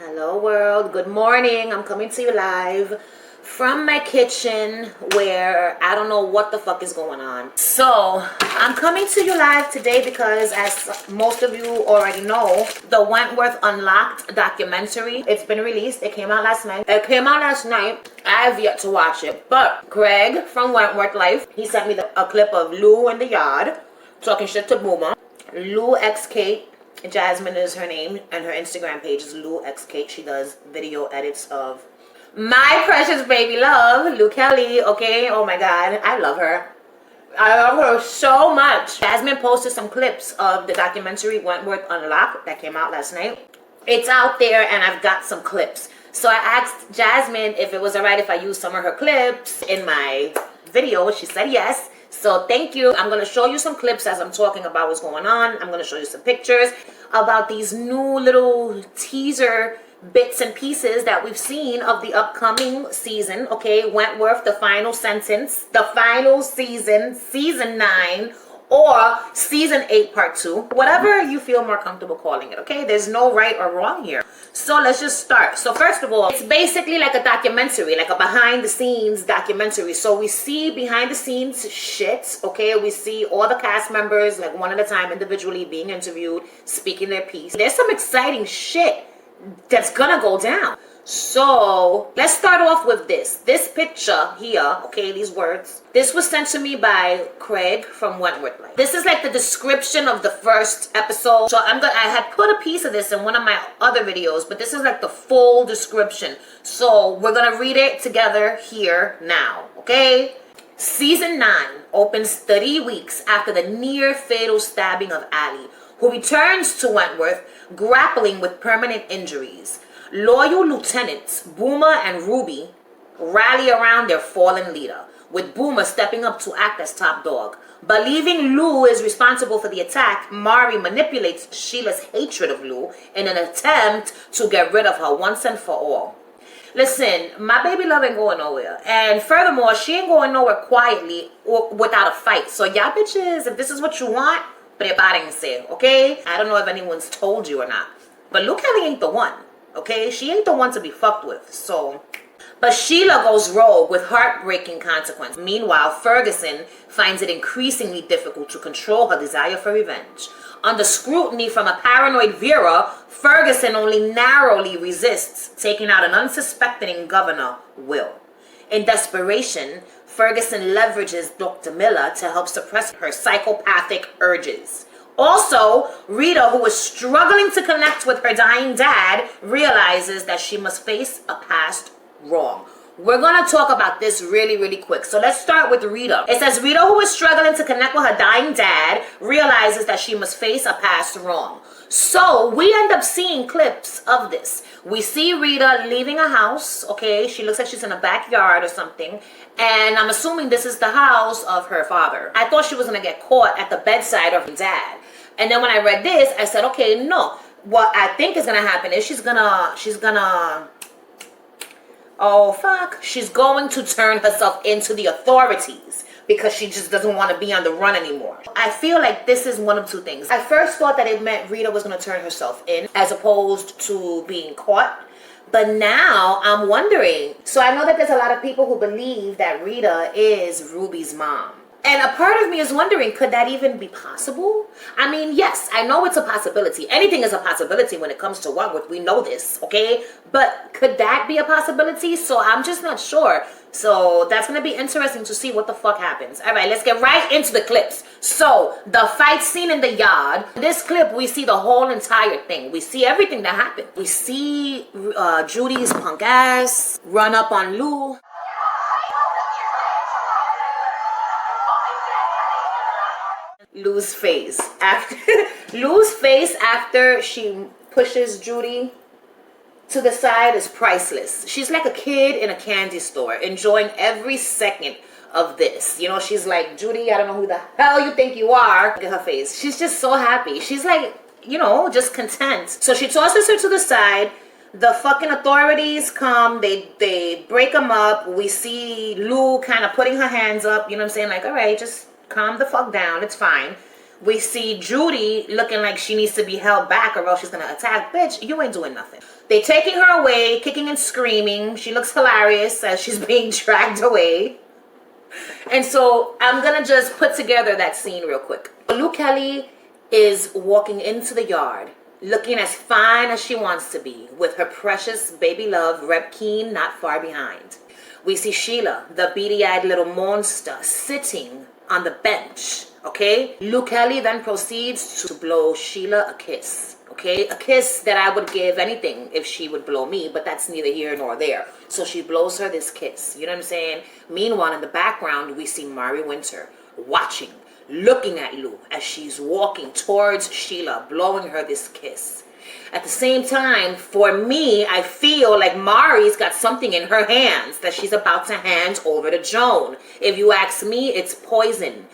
Hello world, good morning. I'm coming to you live from my kitchen where I don't know what the fuck is going on. So I'm coming to you live today because, as most of you already know, the Wentworth Unlocked documentary, it's been released. It came out last night. I have yet to watch it, but Greg from Wentworth Life, he sent me a clip of Lou in the yard talking shit to Boomer. Lou X Kate, Jasmine is her name, and her Instagram page is Lou X Kate. She does video edits of my precious baby love, Lou Kelly. Okay, oh my god, I love her. I love her so much. Jasmine posted some clips of the documentary Wentworth Unlocked that came out last night. It's out there, and I've got some clips. So I asked Jasmine if it was alright if I used some of her clips in my video. She said yes. So thank you. I'm going to show you some clips as I'm talking about what's going on. I'm going to show you some pictures about these new little teaser bits and pieces that we've seen of the upcoming season. Okay, Wentworth, the final sentence, the final season, season 9, or season 8 part 2, whatever you feel more comfortable calling it. Okay, there's no right or wrong here. So let's just start. So first of all, it's basically like a documentary, like a behind the scenes documentary. So we see behind the scenes shit. Okay, we see all the cast members like one at a time individually being interviewed, speaking their piece. There's some exciting shit that's gonna go down. So let's start off with this picture here. Okay, these words, this was sent to me by Craig from Wentworth Life. This is like the description of the first episode. So I had put a piece of this in one of my other videos, but this is like the full description. So we're gonna read it together here now. Okay, season 9 opens 30 weeks after the near fatal stabbing of Allie, who returns to Wentworth grappling with permanent injuries. Loyal lieutenants Boomer and Ruby rally around their fallen leader, with Boomer stepping up to act as top dog. Believing Lou is responsible for the attack, Mari manipulates Sheila's hatred of Lou in an attempt to get rid of her once and for all. Listen, my baby love ain't going nowhere. And furthermore, she ain't going nowhere quietly or without a fight. So y'all bitches, if this is what you want, prepárense, okay? I don't know if anyone's told you or not, but Lou Kelly ain't the one. Okay, she ain't the one to be fucked with. So, but Sheila goes rogue with heartbreaking consequences. Meanwhile, Ferguson finds it increasingly difficult to control her desire for revenge. Under scrutiny from a paranoid Vera, Ferguson only narrowly resists taking out an unsuspecting governor, Will. In desperation, Ferguson leverages Dr. Miller to help suppress her psychopathic urges. Also, Rita, who is struggling to connect with her dying dad, realizes that she must face a past wrong. We're going to talk about this really, really quick. So let's start with Rita. It says, Rita, who is struggling to connect with her dying dad, realizes that she must face a past wrong. So we end up seeing clips of this. We see Rita leaving a house. Okay, she looks like she's in a backyard or something. And I'm assuming this is the house of her father. I thought she was going to get caught at the bedside of her dad. And then when I read this, I said, okay, no. What I think is going to happen is she's going to turn herself into the authorities because she just doesn't want to be on the run anymore. I feel like this is one of two things. I first thought that it meant Rita was going to turn herself in as opposed to being caught. But now I'm wondering. So I know that there's a lot of people who believe that Rita is Ruby's mom. And a part of me is wondering, could that even be possible? I mean, yes, I know it's a possibility. Anything is a possibility when it comes to Wentworth. We know this, okay? But could that be a possibility? So I'm just not sure. So that's going to be interesting to see what the fuck happens. All right, let's get right into the clips. So the fight scene in the yard. In this clip, we see the whole entire thing. We see everything that happened. We see Judy's punk ass run up on Lou. Lou's face after she pushes Judy to the side is priceless. She's like a kid in a candy store, enjoying every second of this. You know, she's like, Judy, I don't know who the hell you think you are. Look at her face. She's just so happy. She's like, you know, just content. So she tosses her to the side. The fucking authorities come. They break them up. We see Lou kind of putting her hands up. You know what I'm saying? Like, all right, just calm the fuck down. It's fine. we see Judy looking like she needs to be held back or else she's gonna attack. Bitch, you ain't doing nothing. They taking her away, kicking and screaming. She looks hilarious as she's being dragged away. And so I'm gonna just put together that scene real quick. Luke Kelly is walking into the yard, looking as fine as she wants to be, with her precious baby love, Reb Keen, not far behind. We see Sheila, the beady-eyed little monster, sitting on the bench, okay? Luke Kelly then proceeds to blow Sheila a kiss, okay? A kiss that I would give anything if she would blow me, but that's neither here nor there. So she blows her this kiss, you know what I'm saying? Meanwhile, in the background, we see Mari Winter watching, looking at Lou as she's walking towards Sheila, blowing her this kiss. At the same time, for me, I feel like Mari's got something in her hands that she's about to hand over to Joan. If you ask me, it's poison,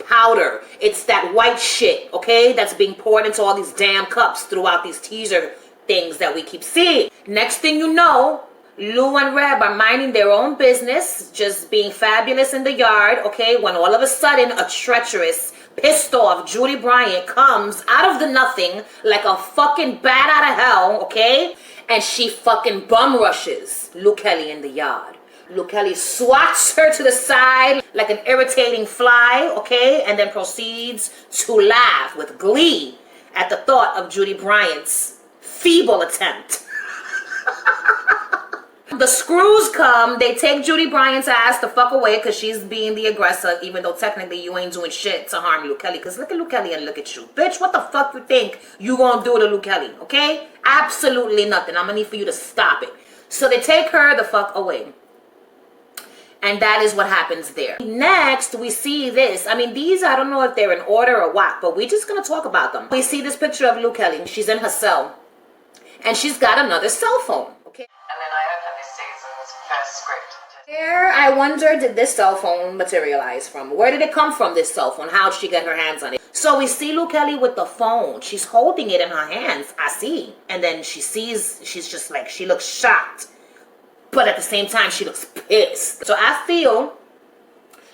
powder. It's that white shit, okay, that's being poured into all these damn cups throughout these teaser things that we keep seeing. Next thing you know, Lou and Reb are minding their own business, just being fabulous in the yard, okay, when all of a sudden a treacherous, pissed off Judy Bryant comes out of the nothing like a fucking bat out of hell, okay, and she fucking bum rushes Luke Kelly in the yard. Luke Kelly swats her to the side like an irritating fly, okay, and then proceeds to laugh with glee at the thought of Judy Bryant's feeble attempt. The screws come, they take Judy Bryant's ass the fuck away because she's being the aggressor, even though technically you ain't doing shit to harm Luke Kelly. Because look at Luke Kelly and look at you. Bitch, what the fuck you think you gonna do to Luke Kelly, okay? Absolutely nothing. I'm gonna need for you to stop it. So they take her the fuck away. And that is what happens there. Next, we see this. I mean, these, I don't know if they're in order or what, but we're just gonna talk about them. We see this picture of Luke Kelly. She's in her cell. And she's got another cell phone, okay? And then I opened this season's first script. Where, I wonder, did this cell phone materialize from? Where did it come from, this cell phone? How did she get her hands on it? So we see Luke Kelly with the phone. She's holding it in her hands. I see. And then she sees, she's just like, she looks shocked. But at the same time, she looks pissed. So I feel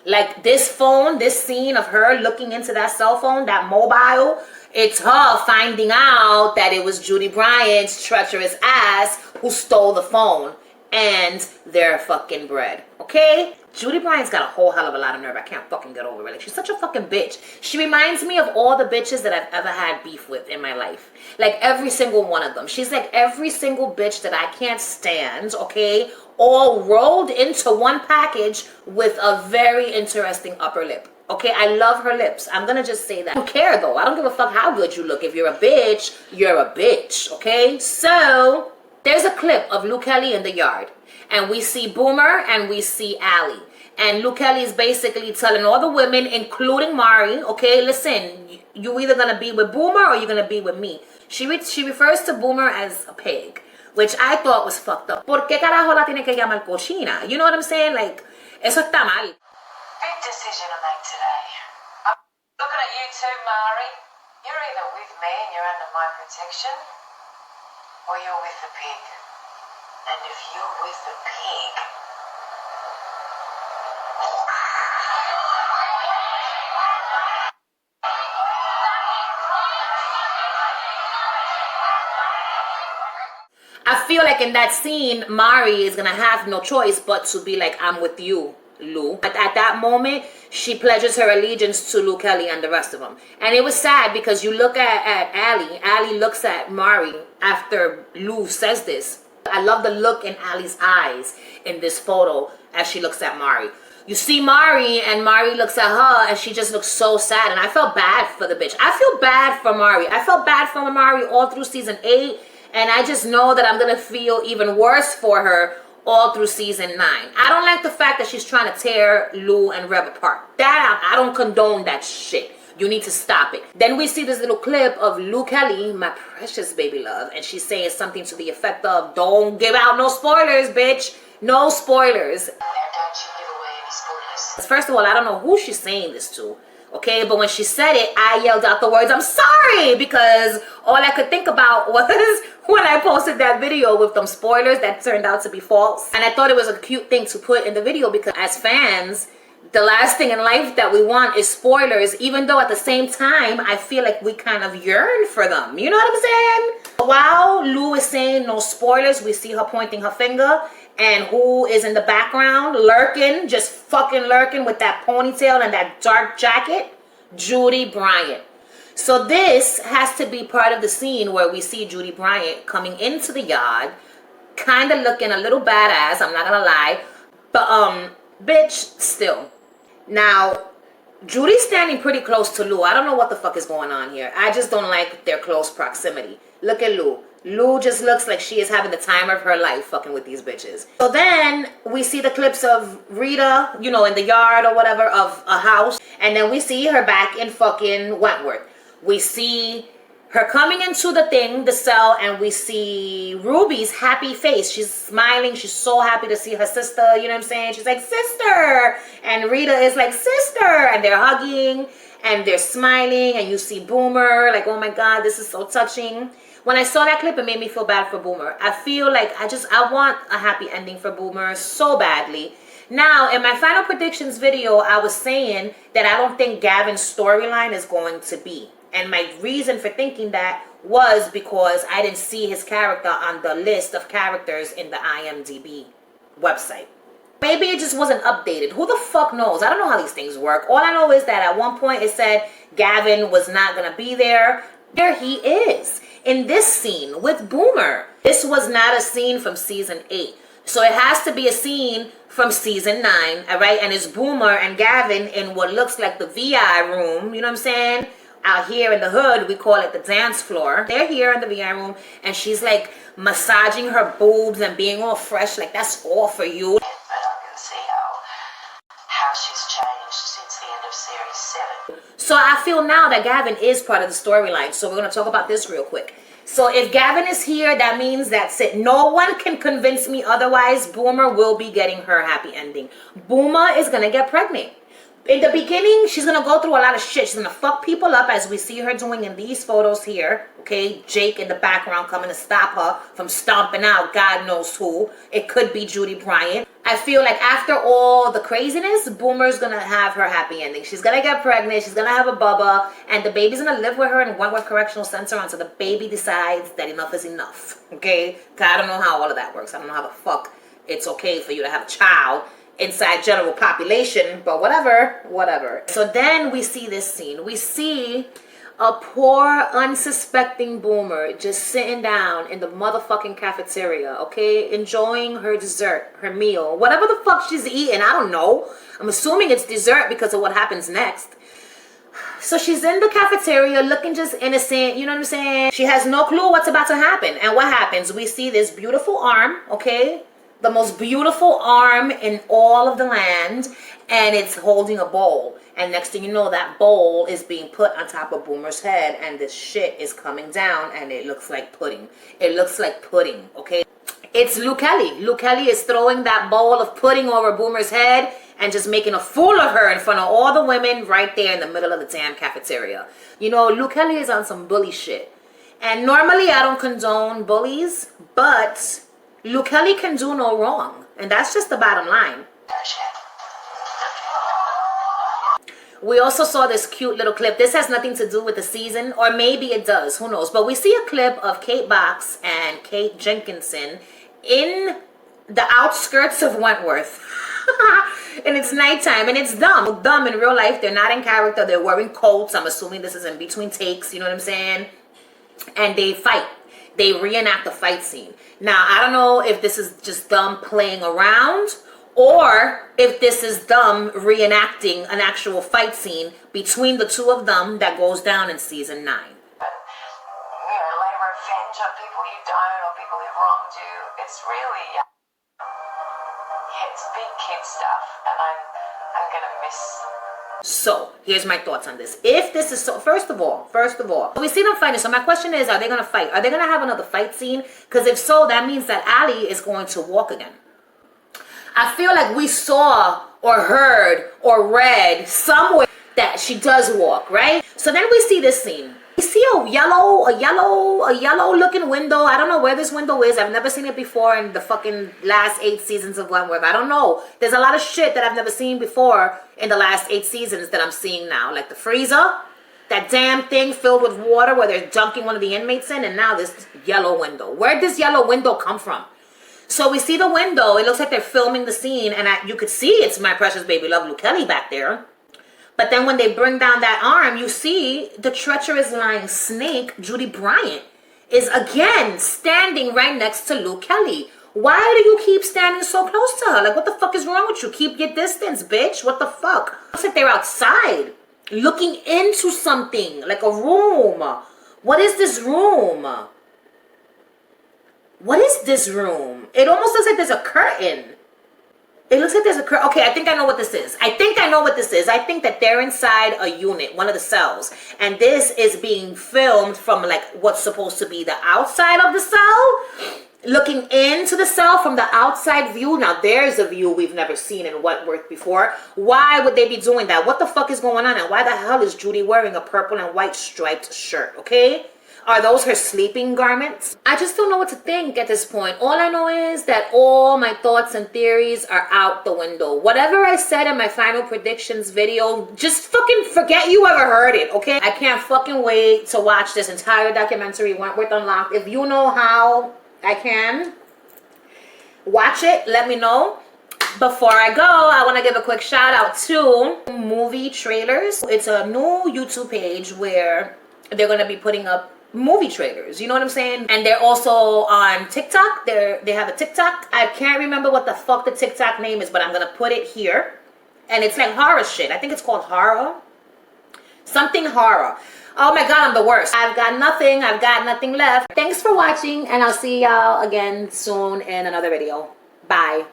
like this phone, this scene of her looking into that cell phone, that mobile, it's her finding out that it was Judy Bryant's treacherous ass who stole the phone and their fucking bread, okay? Judy Bryant's got a whole hell of a lot of nerve. I can't fucking get over it. Like, she's such a fucking bitch. She reminds me of all the bitches that I've ever had beef with in my life. Like, every single one of them. She's like every single bitch that I can't stand, okay? All rolled into one package with a very interesting upper lip. Okay, I love her lips. I'm gonna just say that. I don't care though. I don't give a fuck how good you look. If you're a bitch, you're a bitch, okay? So, there's a clip of Luke Kelly in the yard. And we see Boomer and we see Allie. And Luke Kelly is basically telling all the women, including Mari, okay, listen, you either gonna be with Boomer or you're gonna be with me. She refers to Boomer as a pig, which I thought was fucked up. ¿Por qué carajo la tiene que llamar cochina? You know what I'm saying? Like, eso está mal. Big decision I made today. I'm looking at you too, Mari. You're either with me and you're under my protection, or you're with the pig. And if you're with the pig... I feel like in that scene, Mari is gonna have no choice but to be like, I'm with you, Lou. At that moment, she pledges her allegiance to Luke Kelly and the rest of them. And it was sad because you look at Allie. Allie looks at Mari after Lou says this. I love the look in Allie's eyes in this photo as she looks at Mari. You see Mari and Mari looks at her and she just looks so sad. And I felt bad for the bitch. I feel bad for Mari. I felt bad for Mari all through season 8. And I just know that I'm going to feel even worse for her all through season 9. I don't like the fact that she's trying to tear Lou and Reb apart. That, I don't condone that shit. You need to stop it. Then we see this little clip of Luke Kelly, my precious baby love. And she's saying something to the effect of, don't give out no spoilers, bitch. No spoilers. Don't you give away any spoilers. First of all, I don't know who she's saying this to. Okay, but when she said it, I yelled out the words, I'm sorry, because all I could think about was when I posted that video with them spoilers that turned out to be false. And I thought it was a cute thing to put in the video because as fans, the last thing in life that we want is spoilers, even though at the same time, I feel like we kind of yearn for them. You know what I'm saying? While Lou is saying no spoilers, we see her pointing her finger. And who is in the background lurking, just fucking lurking with that ponytail and that dark jacket? Judy Bryant. So this has to be part of the scene where we see Judy Bryant coming into the yard, kind of looking a little badass, I'm not gonna lie. But, bitch, still. Now, Judy's standing pretty close to Lou. I don't know what the fuck is going on here. I just don't like their close proximity. Look at Lou. Lou just looks like she is having the time of her life fucking with these bitches. So then we see the clips of Rita, you know, in the yard or whatever of a house. And then we see her back in fucking Wentworth. We see her coming into the cell, and we see Ruby's happy face. She's smiling. She's so happy to see her sister. You know what I'm saying? She's like, sister. And Rita is like, sister. And they're hugging and they're smiling. And you see Boomer like, oh my God, this is so touching. When I saw that clip, it made me feel bad for Boomer. I feel like I want a happy ending for Boomer so badly. Now, in my final predictions video, I was saying that I don't think Gavin's storyline is going to be. And my reason for thinking that was because I didn't see his character on the list of characters in the IMDb website. Maybe it just wasn't updated. Who the fuck knows? I don't know how these things work. All I know is that at one point it said Gavin was not going to be there. There he is in this scene with Boomer. This was not a scene from season 8. So it has to be a scene from season 9, all right? And it's Boomer and Gavin in what looks like the VI room, you know what I'm saying? Out here in the hood, we call it the dance floor. They're here in the VI room, and she's like massaging her boobs and being all fresh, like that's all for you. But I can see how she's changed since the end of series 7. So I feel now that Gavin is part of the storyline. So we're going to talk about this real quick. So if Gavin is here, that means that's it. No one can convince me otherwise. Boomer will be getting her happy ending. Boomer is going to get pregnant. In the beginning, she's going to go through a lot of shit. She's going to fuck people up as we see her doing in these photos here. Okay, Jake in the background coming to stop her from stomping out God knows who. It could be Judy Bryant. I feel like after all the craziness, Boomer's going to have her happy ending. She's going to get pregnant. She's going to have a bubba. And the baby's going to live with her in Wentworth Correctional Center until the baby decides that enough is enough. Okay? Because I don't know how all of that works. I don't know how the fuck it's okay for you to have a child inside general population, but whatever. So then we see this scene. We see a poor, unsuspecting Boomer just sitting down in the motherfucking cafeteria, okay? Enjoying her dessert, her meal, whatever the fuck she's eating, I don't know. I'm assuming it's dessert because of what happens next. So she's in the cafeteria looking just innocent, you know what I'm saying? She has no clue what's about to happen. And what happens? We see this beautiful arm, okay? The most beautiful arm in all of the land, and it's holding a bowl. And next thing you know, that bowl is being put on top of Boomer's head, and this shit is coming down, and it looks like pudding. It looks like pudding, okay? It's Lou Kelly. Lou Kelly is throwing that bowl of pudding over Boomer's head and just making a fool of her in front of all the women right there in the middle of the damn cafeteria. You know, Lou Kelly is on some bully shit. And normally I don't condone bullies, but Lou Kelly can do no wrong. And that's just the bottom line. We also saw this cute little clip. This has nothing to do with the season, or maybe it does, who knows. But we see a clip of Kate Box and Kate Jenkinson in the outskirts of Wentworth. And it's nighttime, and it's dumb. Dumb in real life. They're not in character. They're wearing coats. I'm assuming this is in between takes, you know what I'm saying? And they fight. They reenact a fight scene. Now, I don't know if this is just dumb playing around, or if this is dumb reenacting an actual fight scene between the two of them that goes down in season 9. Lay revenge on people you don't, or people who've wronged you. It's really, it's big kid stuff, and I'm gonna miss. So here's my thoughts on this. If this is so, first of all, we see them fighting. So my question is, are they gonna fight? Are they gonna have another fight scene? Because if so, that means that Allie is going to walk again. I feel like we saw or heard or read somewhere that she does walk, right? So then we see this scene. I see a yellow looking window. I don't know where this window is. I've never seen it before in the fucking last 8 seasons of Wentworth. I don't know. There's a lot of shit that I've never seen before in the last 8 seasons that I'm seeing now. Like the freezer, that damn thing filled with water where they're dunking one of the inmates in, and now this yellow window. Where'd this yellow window come from? So we see the window. It looks like they're filming the scene, and you could see it's my precious baby love, Luke Kelly, back there. But then when they bring down that arm, you see the treacherous lying snake, Judy Bryant, is again standing right next to Luke Kelly. Why do you keep standing so close to her? Like, what the fuck is wrong with you? Keep your distance, bitch. What the fuck? Looks like they're outside, looking into something, like a room. What is this room? What is this room? It almost looks like there's a curtain. It looks like there's a curtain. Okay, I think I know what this is. I think that they're inside a unit, one of the cells. And this is being filmed from like what's supposed to be the outside of the cell. Looking into the cell from the outside view. Now there's a view we've never seen in Wentworth before. Why would they be doing that? What the fuck is going on? And why the hell is Judy wearing a purple and white striped shirt? Okay? Are those her sleeping garments? I just don't know what to think at this point. All I know is that all my thoughts and theories are out the window. Whatever I said in my final predictions video, just fucking forget you ever heard it, okay? I can't fucking wait to watch this entire documentary, Wentworth Unlocked. If you know how I can watch it, let me know. Before I go, I want to give a quick shout out to Movie Trailers. It's a new YouTube page where they're going to be putting up movie trailers, you know what I'm saying? And they're also on TikTok. They have a TikTok. I can't remember what the fuck the TikTok name is, but I'm gonna put it here. And it's like horror shit. I think it's called horror. Something horror. Oh my god, I'm the worst. I've got nothing left. Thanks for watching, and I'll see y'all again soon in another video. Bye.